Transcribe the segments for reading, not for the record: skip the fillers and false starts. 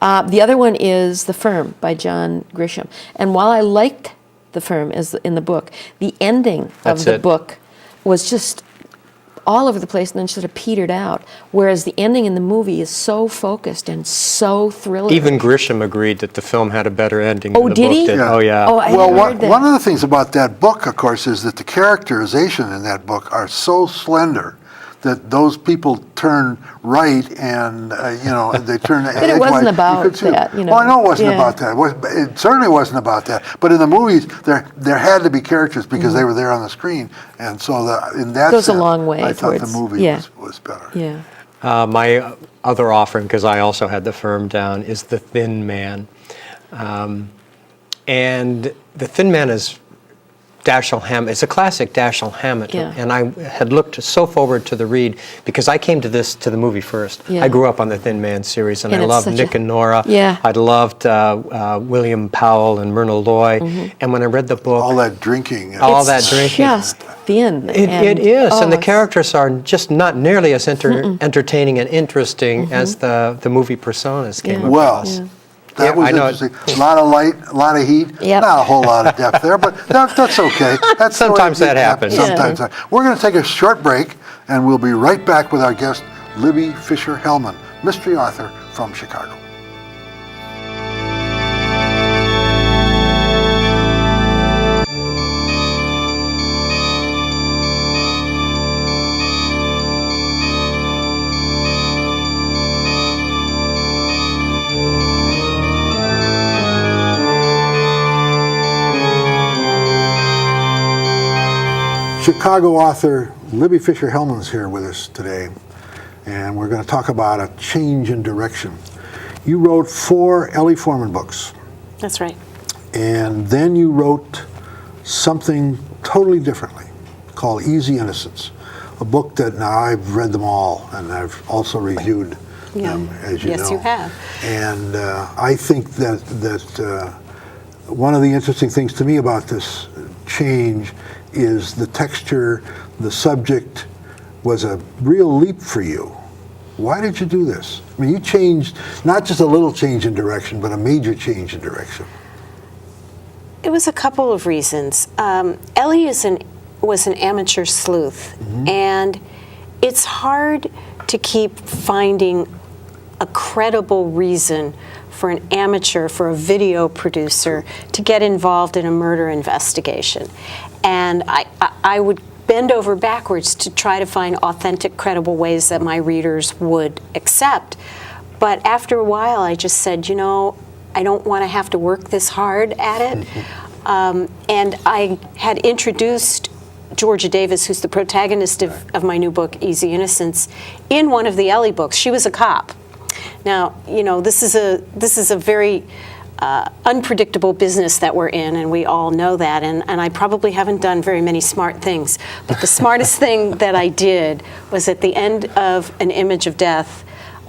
The other one is The Firm by John Grisham. And while I liked The Firm as in the book, the ending of the book was just all over the place and then sort of petered out, whereas the ending in the movie is so focused and so thrilling. Even Grisham agreed that the film had a better ending Oh, than the did book he? did. Yeah. Oh, yeah. Oh, I Well, heard that. one of the things about that book, of course, is that the characterization in that book are so slender that those people turn right and, they turn edgewise. But it wasn't about You could see that, Well, I know it wasn't about that. It certainly wasn't about that. But in the movies, there had to be characters because they were there on the screen. And so in that Goes a sense, long way I thought the towards- movie yeah. was better. Yeah. My other offering, because I also had The Firm down, is The Thin Man. And The Thin Man is Dashiell Hammett. It's a classic Dashiell Hammett, Yeah. and I had looked so forward to the read because I came to the movie first. Yeah. I grew up on the Thin Man series, and And I it's loved such Nick a- and Nora. Yeah. I loved William Powell and Myrna Loy, and when I read the book, All that drinking. All It's that drinking. just thin. It is, and the it's- characters are just not nearly as entertaining and interesting as the movie personas came Yeah. Well, across. that was I know. interesting. A lot of light, a lot of heat. Yep. Not a whole lot of depth there, but that's okay. That's the way Sometimes it that happens. Sometimes. We're going to take a short break, and we'll be right back with our guest, Libby Fisher-Hellman, mystery author from Chicago. Chicago author Libby Fisher-Hellman is here with us today, and we're going to talk about a change in direction. You wrote 4 Ellie Foreman books, That's right. and then you wrote something totally differently called Easy Innocence, a book that now I've read them all, and I've also reviewed them, as you know. Yes, you have. And I think that one of the interesting things to me about this change is the texture, the subject was a real leap for you. Why did you do this? I mean, you changed, not just a little change in direction, but a major change in direction. It was a couple of reasons. Ellie was an amateur sleuth, and it's hard to keep finding a credible reason for an amateur, for a video producer, to get involved in a murder investigation. And I would bend over backwards to try to find authentic, credible ways that my readers would accept. But after a while, I just said, I don't want to have to work this hard at it. And I had introduced Georgia Davis, who's the protagonist of my new book, Easy Innocence, in one of the Ellie books. She was a cop. Now, this is a very unpredictable business that we're in, and we all know that, and I probably haven't done very many smart things, but the smartest thing that I did was at the end of An Image of Death,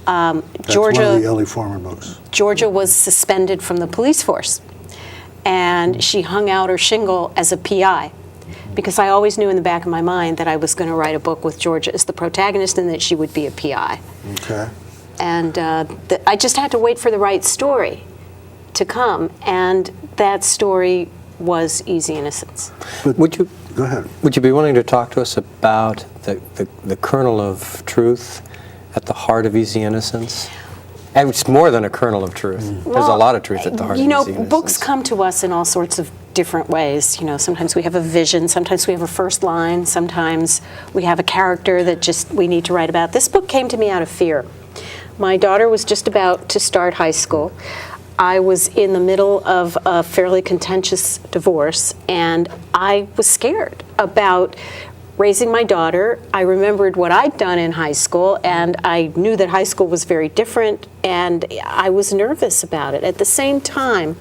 That's one of the Ellie Foreman books. Georgia was suspended from the police force, and she hung out her shingle as a PI, because I always knew in the back of my mind that I was going to write a book with Georgia as the protagonist and that she would be a PI. Okay. And I just had to wait for the right story to come, and that story was Easy Innocence. But go ahead. Would you be willing to talk to us about the kernel of truth at the heart of Easy Innocence? And it's more than a kernel of truth. There's a lot of truth at the heart of Easy Innocence. Books come to us in all sorts of different ways. Sometimes we have a vision, sometimes we have a first line, sometimes we have a character that just we need to write about. This book came to me out of fear. My daughter was just about to start high school. I was in the middle of a fairly contentious divorce, and I was scared about raising my daughter. I remembered what I'd done in high school, and I knew that high school was very different, and I was nervous about it. At the same time,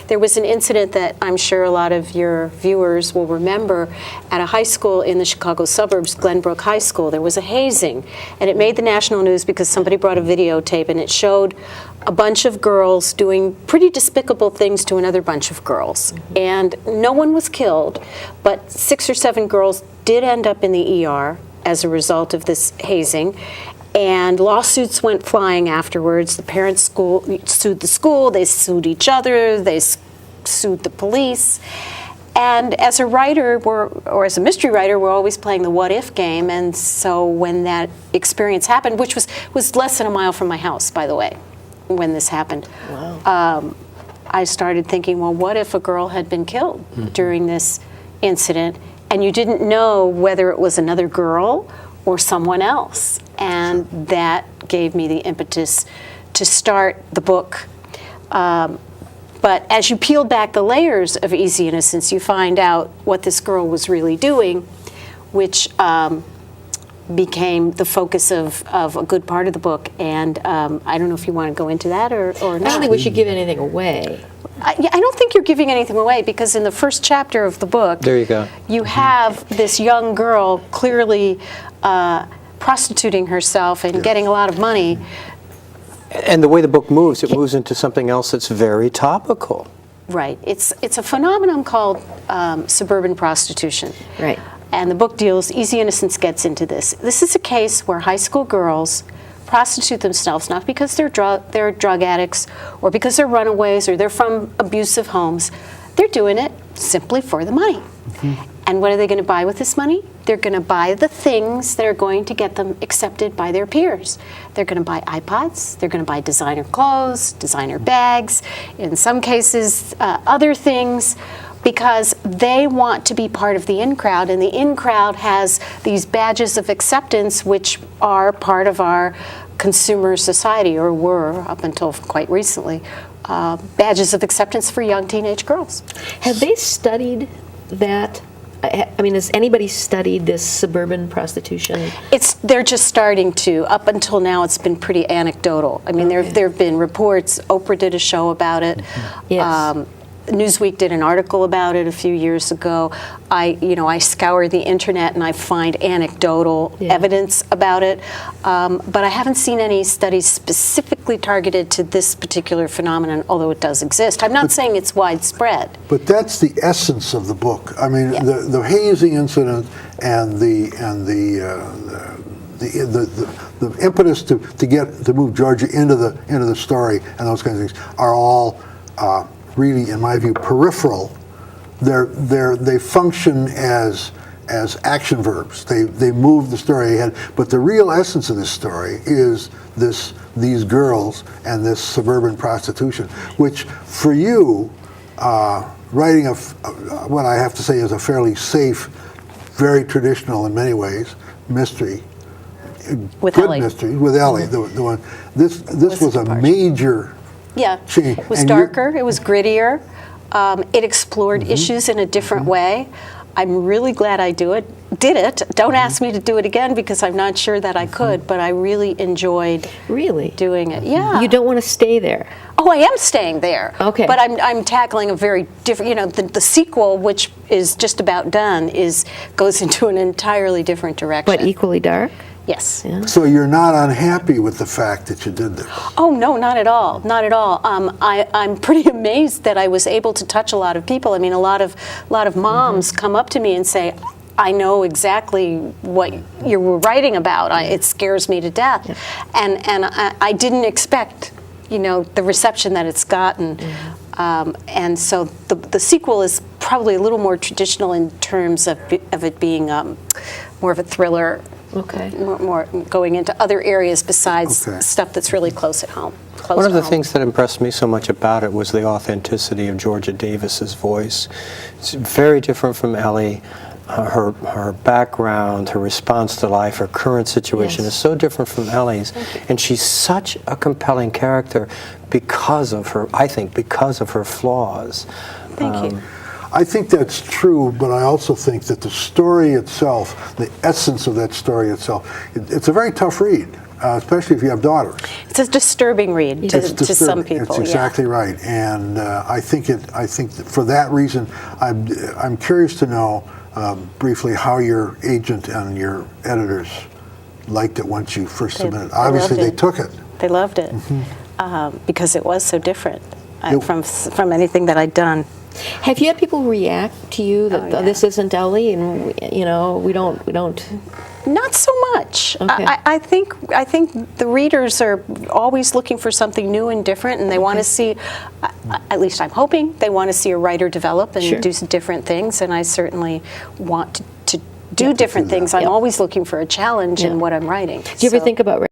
there was an incident that I'm sure a lot of your viewers will remember. At a high school in the Chicago suburbs, Glenbrook High School, there was a hazing, and it made the national news because somebody brought a videotape, and it showed a bunch of girls doing pretty despicable things to another bunch of girls. And no one was killed, but 6 or 7 girls did end up in the ER as a result of this hazing. And lawsuits went flying afterwards. The parents sued the school, they sued each other, they sued the police. And as a writer, or as a mystery writer, we're always playing the what if game. And so when that experience happened, which was less than a mile from my house, by the way, when this happened, I started thinking, well, what if a girl had been killed during this incident, and you didn't know whether it was another girl or someone else? And that gave me the impetus to start the book. But as you peel back the layers of Easy Innocence, you find out what this girl was really doing, which became the focus of a good part of the book. And I don't know if you want to go into that or not. I don't think we should give anything away. I don't think you're giving anything away, because in the first chapter of the book, There you go. you have this young girl clearly prostituting herself and getting a lot of money. And the way the book moves, it moves into something else that's very topical. Right. It's a phenomenon called suburban prostitution. Right. And the book deals, Easy Innocence gets into this. This is a case where high school girls prostitute themselves, not because they're drug addicts or because they're runaways or they're from abusive homes. They're doing it simply for the money. And what are they going to buy with this money? They're going to buy the things that are going to get them accepted by their peers. They're going to buy iPods. They're going to buy designer clothes, designer bags, in some cases other things, because they want to be part of the in crowd, and the in crowd has these badges of acceptance, which are part of our consumer society, or were up until quite recently, badges of acceptance for young teenage girls. Have they studied that? I mean, has anybody studied this suburban prostitution? They're just starting to. Up until now, it's been pretty anecdotal. I mean, there have been reports. Oprah did a show about it. Yes. Newsweek did an article about it a few years ago. I scour the internet and I find anecdotal evidence about it, but I haven't seen any studies specifically targeted to this particular phenomenon, although it does exist. I'm not saying it's widespread. But that's the essence of the book. I mean, the hazing incident and the impetus to move Georgia into the story and those kinds of things are all really, in my view, peripheral. They function as action verbs. They move the story ahead. But the real essence of this story is these girls and this suburban prostitution, which for you, writing what I have to say is a fairly safe, very traditional in many ways mystery. With good Ellie. mystery with Ellie. The one. This was a major. Yeah, change. it was And darker, it was grittier, it explored issues in a different way. I'm really glad I did it. Don't ask me to do it again, because I'm not sure that I could, but I really enjoyed doing it. Yeah. You don't want to stay there. Oh, I am staying there. Okay. But I'm tackling a very different, the sequel, which is just about done, goes into an entirely different direction. But equally dark? Yes. Yeah. So you're not unhappy with the fact that you did this? Oh, no, not at all. Not at all. I'm pretty amazed that I was able to touch a lot of people. I mean, a lot of moms come up to me and say, I know exactly what you were writing about. It scares me to death. Yeah. And I didn't expect, the reception that it's gotten. And so the sequel is probably a little more traditional in terms of it being more of a thriller. Okay. More going into other areas besides stuff that's really close at home. One of the things that impressed me so much about it was the authenticity of Georgia Davis's voice. It's very different from Ellie. Her background, her response to life, her current situation is so different from Ellie's, and she's such a compelling character because of her flaws. Thank you. I think that's true, but I also think that the story itself, the essence of that story itself, it's a very tough read, especially if you have daughters. It's a disturbing read to some people. It's exactly right, and I think that for that reason, I'm curious to know briefly how your agent and your editors liked it once you first submitted. Obviously, they took it. They loved it because it was so different from anything that I'd done. Have you had people react to you that this isn't Ellie, and we don't? Not so much. Okay. I think the readers are always looking for something new and different, and they want to see. At least I'm hoping they want to see a writer develop and Sure. do some different things. And I certainly want to do different things. I'm Yep. always looking for a challenge Yeah. in what I'm writing. Do you ever So- think about